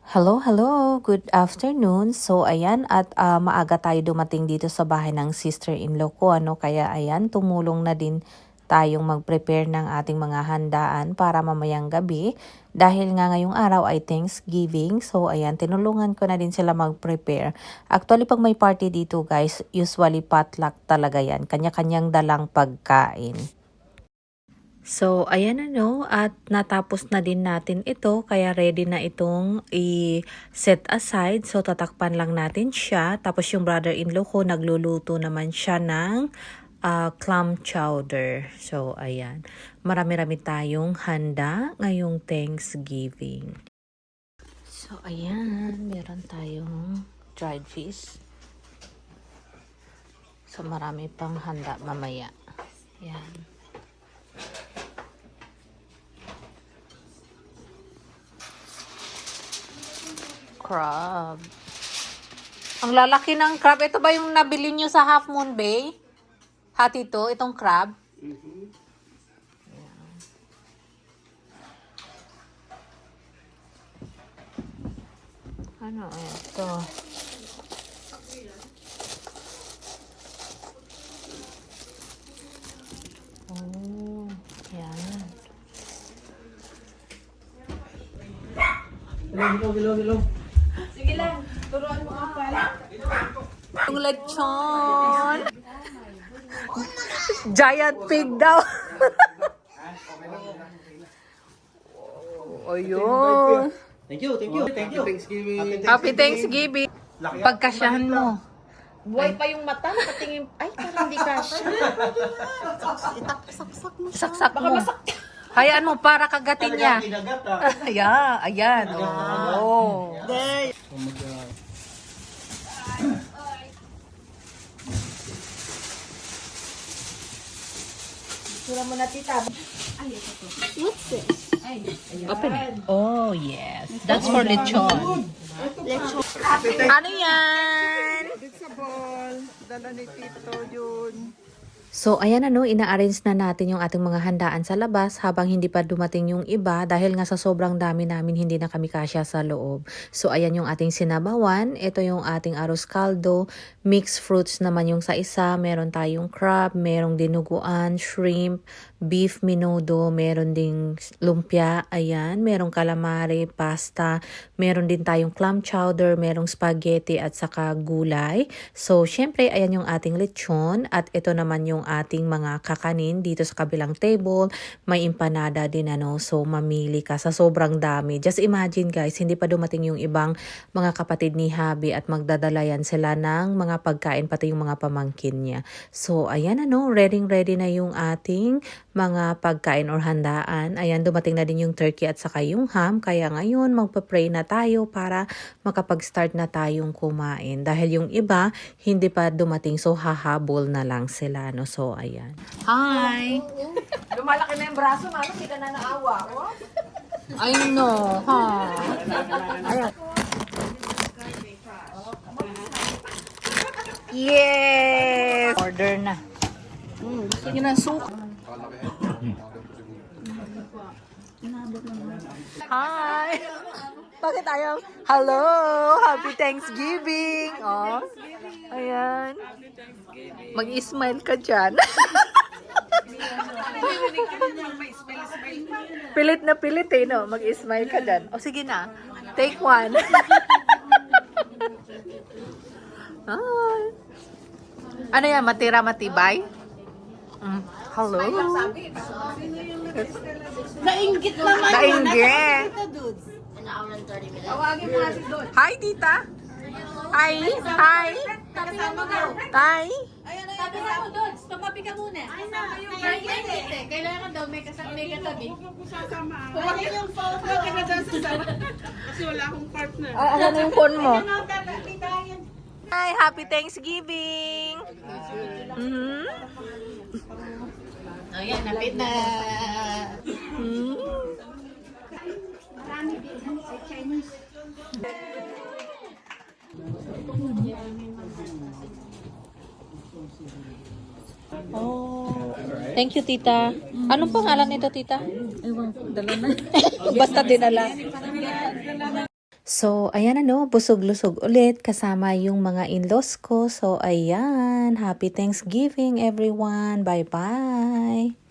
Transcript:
Hello, hello. Good afternoon. So, ayan, at maaga tayo dumating dito sa bahay ng sister-in-law ko, ano? Kaya, ayan, tumulong na din tayong mag-prepare ng ating mga handaan para mamayang gabi. Dahil nga ngayong araw ay Thanksgiving. So, ayan, tinulungan ko na din sila mag-prepare. Actually, pag may party dito, guys, usually potluck talaga yan. Kanya-kanyang dalang pagkain. So, ayan at natapos na din natin ito, kaya ready na itong i-set aside. So, tatakpan lang natin siya. Tapos yung brother-in-law ko, nagluluto naman siya ng clam chowder. So, ayan. Marami-rami tayong handa ngayong Thanksgiving. So, ayan. Meron tayong dried fish. So, marami pang handa mamaya. Ayan. Crab. Ang lalaki ng crab. Ito ba yung nabili nyo sa Half Moon Bay? Hati to, itong crab? Ano ito? Oh, yan. Hello. Sige lang, turuan mo ka pala. Yung lechon. Giant pig daw. Oh, ayun. Thank you. Happy Thanksgiving. Happy Thanksgiving. Pagkasyahan mo. Buhay pa yung mata, nakatingin. Ay, parang hindi kasya. Saksak mo. Hayaan mo para kagatin niya. Ayan. Oh. Sura mo na, tita. Open it. Oh, yes. That's for lechon. Ano yan? Sa ball, dala ni Tito yun. So, ayan ina-arrange na natin yung ating mga handaan sa labas habang hindi pa dumating yung iba dahil nga sa sobrang dami namin hindi na kami kasya sa loob. So, ayan yung ating sinabawan. Ito yung ating arroz caldo. Mixed fruits naman yung sa isa. Meron tayong crab, merong dinuguan, shrimp, beef menudo, meron ding lumpia, ayan. Merong calamari, pasta, meron din tayong clam chowder, merong spaghetti at saka gulay. So, syempre, ayan yung ating lechon at ito naman yung ating mga kakanin dito sa kabilang table. May empanada din So, mamili ka sa sobrang dami. Just imagine guys, hindi pa dumating yung ibang mga kapatid ni Habi at magdadala yan sila ng mga pagkain pati yung mga pamangkin niya. So, ayan ready na yung ating mga pagkain or handaan. Ayan, dumating na din yung turkey at saka yung ham. Kaya ngayon, magpa-pray na tayo para makapag-start na tayong kumain. Dahil yung iba, hindi pa dumating. So, hahabol na lang sila. So, ayan. Hi! Lumalaki na yung braso, mano. Hindi ka na naawa. Oh. I know, ha? Ayan. Yes! Order na. Sige na, suka. Hi! Bakit ayaw? Hello! Happy Thanksgiving! Oh, ayan. Mag-smile ka dyan. Pilit na pilit no? Mag-smile ka dyan. O sige na. Take one. Hi! Ano yan? Matira matibay? Hello? Nainggit naman. Nainggit. Tawagin mo nga si Don. Hi, tita. Hi. Hi. Tay. Sabi na ako, Don. Tumabi ka muna. Kailangan daw may katabi. Huwag yung phone mo. Kasi wala akong partner. Ano yung phone mo? Hi, happy Thanksgiving. Ayan, napit na. Oh, thank you, tita. Anong pangalan nito, tita? Ewan ko, dala na. Basta dinala. So, ayan busog-lusog ulit kasama yung mga in-laws ko. So, ayan, happy Thanksgiving everyone. Bye-bye!